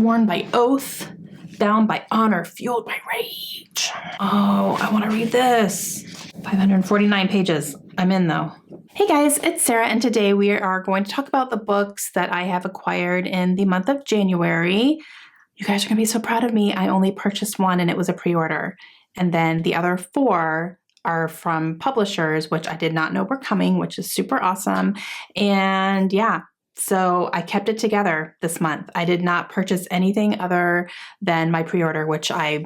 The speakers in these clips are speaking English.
Sworn by oath, bound by honor, fueled by rage. Oh, I want to read this. 549 pages. I'm in though. Hey guys, it's Sarah, and today we are going to talk about the books that I have acquired in the month of January. You guys are going to be so proud of me. I only purchased one and it was a pre-order. And then the other 4 are from publishers, which I did not know were coming, which is super awesome. And yeah, so I kept it together this month. I did not purchase anything other than my pre-order, which I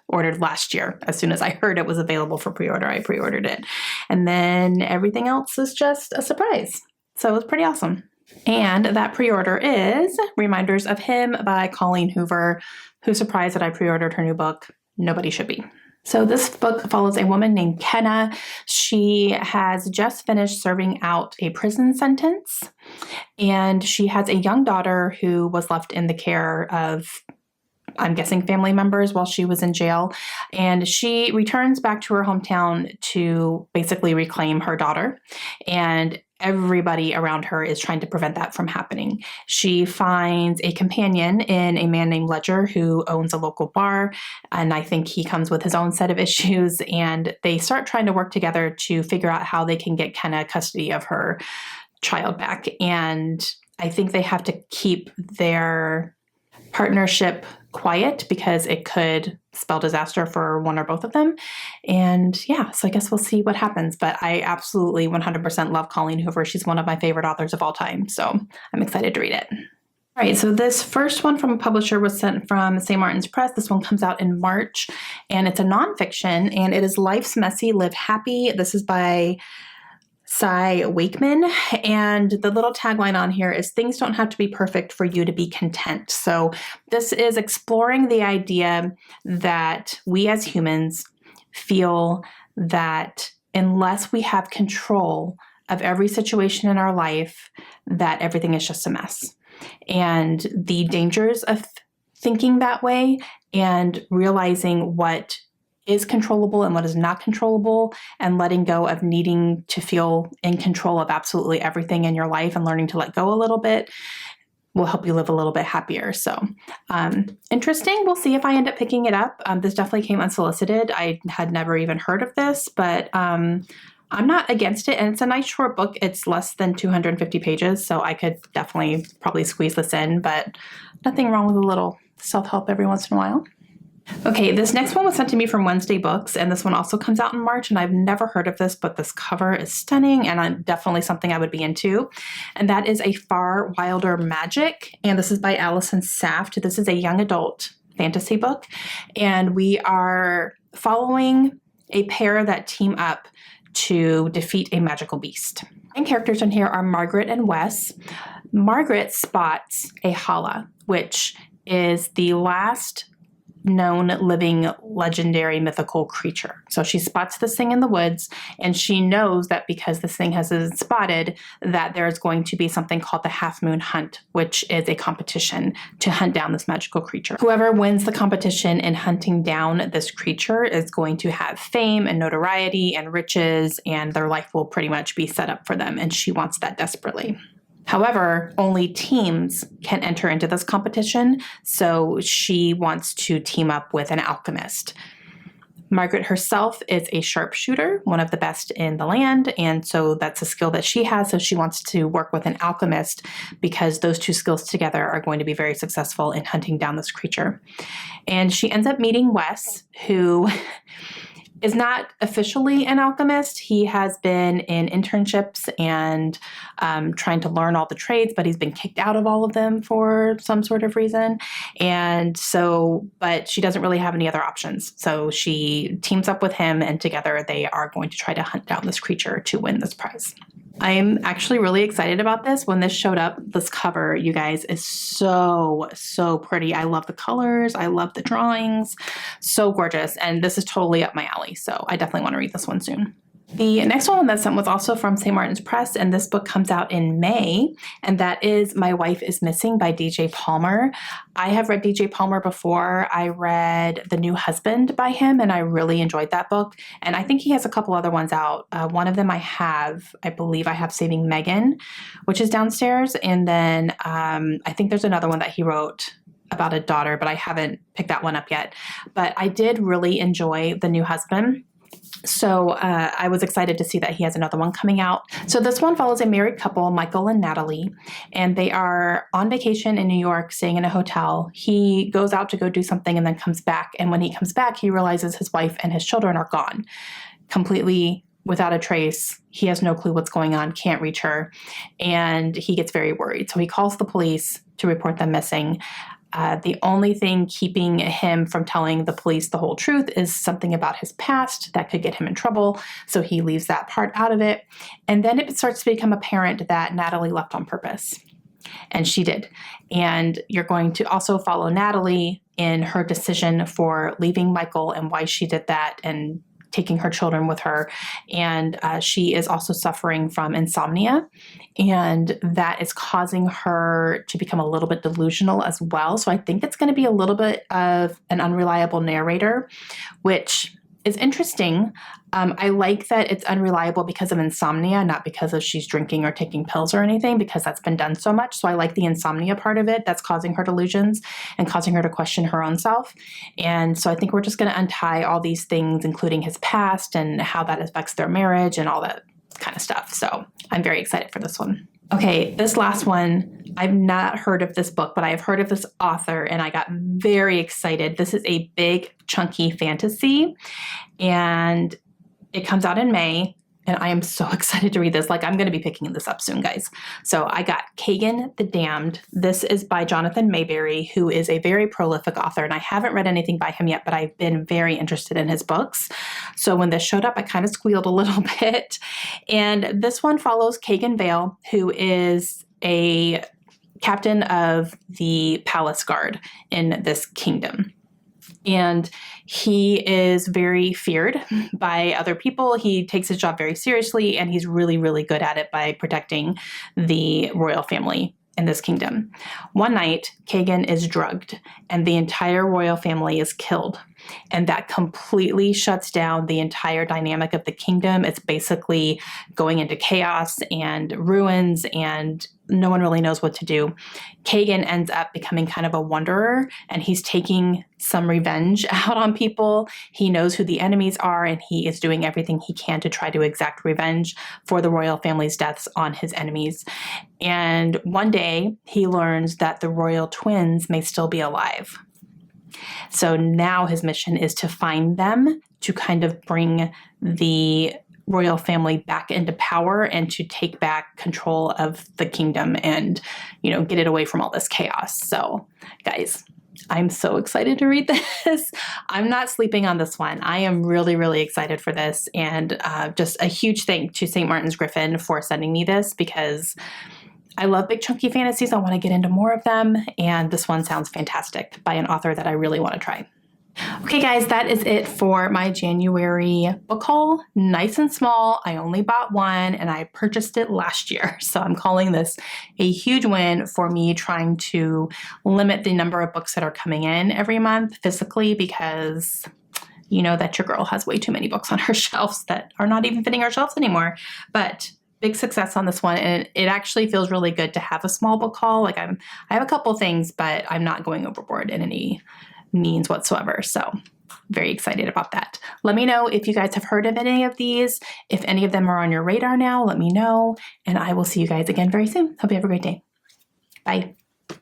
ordered last year. As soon as I heard it was available for pre-order, I pre-ordered it. And then everything else is just a surprise. So it was pretty awesome. And that pre-order is Reminders of Him by Colleen Hoover. Who's surprised that I pre-ordered her new book? Nobody should be. So this book follows a woman named Kenna. She has just finished serving out a prison sentence, and she has a young daughter who was left in the care of, I'm guessing, family members while she was in jail. And she returns back to her hometown to basically reclaim her daughter. And everybody around her is trying to prevent that from happening. She finds a companion in a man named Ledger who owns a local bar. And I think he comes with his own set of issues. And they start trying to work together to figure out how they can get Kenna custody of her child back. And I think they have to keep their partnership quiet because it could spell disaster for one or both of them. And yeah, so I guess we'll see what happens. But I absolutely 100% love Colleen Hoover. She's one of my favorite authors of all time. So I'm excited to read it. All right, so this first one from a publisher was sent from St. Martin's Press. This one comes out in March, and it's a nonfiction, and it is Life's Messy, Live Happy. This is by Cy Wakeman, and the little tagline on here is things don't have to be perfect for you to be content. So this is exploring the idea that we as humans feel that unless we have control of every situation in our life, that everything is just a mess. And the dangers of thinking that way and realizing what is controllable and what is not controllable, and letting go of needing to feel in control of absolutely everything in your life and learning to let go a little bit will help you live a little bit happier. So interesting. We'll see if I end up picking it up. This definitely came unsolicited. I had never even heard of this, but I'm not against it. And it's a nice short book. It's less than 250 pages. So I could definitely probably squeeze this in, but nothing wrong with a little self-help every once in a while. Okay, this next one was sent to me from Wednesday Books, and this one also comes out in March, and I've never heard of this, but this cover is stunning, and definitely something I would be into, and that is A Far Wilder Magic, and this is by Allison Saft. This is a young adult fantasy book, and we are following a pair that team up to defeat a magical beast. And characters in here are Margaret and Wes. Margaret spots a Hala, which is the last known living legendary mythical creature. So she spots this thing in the woods, and she knows that because this thing has been spotted, that there's going to be something called the Half Moon Hunt, which is a competition to hunt down this magical creature. Whoever wins the competition in hunting down this creature is going to have fame and notoriety and riches, and their life will pretty much be set up for them, and she wants that desperately. However, only teams can enter into this competition, so she wants to team up with an alchemist. Margaret herself is a sharpshooter, one of the best in the land, and so that's a skill that she has, so she wants to work with an alchemist because those two skills together are going to be very successful in hunting down this creature. And she ends up meeting Wes, who is not officially an alchemist. He has been in internships and trying to learn all the trades, but he's been kicked out of all of them for some sort of reason. And so, but she doesn't really have any other options. So she teams up with him, and together they are going to try to hunt down this creature to win this prize. I'm actually really excited about this. When this showed up, this cover, you guys, is so, so pretty. I love the colors. I love the drawings. So gorgeous. And this is totally up my alley. So I definitely want to read this one soon. The next one that's sent was also from St. Martin's Press, and this book comes out in May, and that is My Wife is Missing by DJ Palmer. I have read DJ Palmer before. I read The New Husband by him, and I really enjoyed that book, and I think he has a couple other ones out. One of them I believe I have Saving Megan, which is downstairs, and then I think there's another one that he wrote about a daughter, but I haven't picked that one up yet. But I did really enjoy The New Husband. So I was excited to see that he has another one coming out. So this one follows a married couple, Michael and Natalie, and they are on vacation in New York, staying in a hotel. He goes out to go do something and then comes back. And when he comes back, he realizes his wife and his children are gone, completely without a trace. He has no clue what's going on, can't reach her, and he gets very worried. So he calls the police to report them missing. The only thing keeping him from telling the police the whole truth is something about his past that could get him in trouble. So he leaves that part out of it. And then it starts to become apparent that Natalie left on purpose. And she did. And you're going to also follow Natalie in her decision for leaving Michael and why she did that, and taking her children with her. And she is also suffering from insomnia, and that is causing her to become a little bit delusional as well. So I think it's going to be a little bit of an unreliable narrator, which is interesting. I like that it's unreliable because of insomnia, not because of she's drinking or taking pills or anything, because that's been done so much. So I like the insomnia part of it that's causing her delusions and causing her to question her own self. And so I think we're just going to untie all these things, including his past and how that affects their marriage and all that kind of stuff. So I'm very excited for this one. Okay, this last one, I've not heard of this book, but I've heard of this author and I got very excited. This is a big, chunky fantasy, and it comes out in May, and I am so excited to read this. Like, I'm going to be picking this up soon, guys. So I got Kagan the Damned. This is by Jonathan Mayberry, who is a very prolific author, and I haven't read anything by him yet, but I've been very interested in his books. So when this showed up, I kind of squealed a little bit. And this one follows Kagan Vale, who is a captain of the palace guard in this kingdom. And he is very feared by other people. He takes his job very seriously, and he's really, really good at it by protecting the royal family in this kingdom. One night, Kagan is drugged, and the entire royal family is killed. And that completely shuts down the entire dynamic of the kingdom. It's basically going into chaos and ruins, and no one really knows what to do. Kagan ends up becoming kind of a wanderer, and he's taking some revenge out on people. He knows who the enemies are, and he is doing everything he can to try to exact revenge for the royal family's deaths on his enemies. And one day, he learns that the royal twins may still be alive. So now his mission is to find them, to kind of bring the royal family back into power and to take back control of the kingdom and, you know, get it away from all this chaos. So, guys, I'm so excited to read this. I'm not sleeping on this one. I am really, really excited for this. And just a huge thank to St. Martin's Griffin for sending me this, because I love big chunky fantasies. I want to get into more of them. And this one sounds fantastic by an author that I really want to try. Okay, guys, that is it for my January book haul. Nice and small. I only bought one and I purchased it last year. So I'm calling this a huge win for me, trying to limit the number of books that are coming in every month physically, because you know that your girl has way too many books on her shelves that are not even fitting her shelves anymore. But big success on this one, and it actually feels really good to have a small book haul. Like I have a couple things, but I'm not going overboard in any means whatsoever. So very excited about that. Let me know if you guys have heard of any of these. If any of them are on your radar now, let me know, and I will see you guys again very soon. Hope you have a great day. Bye.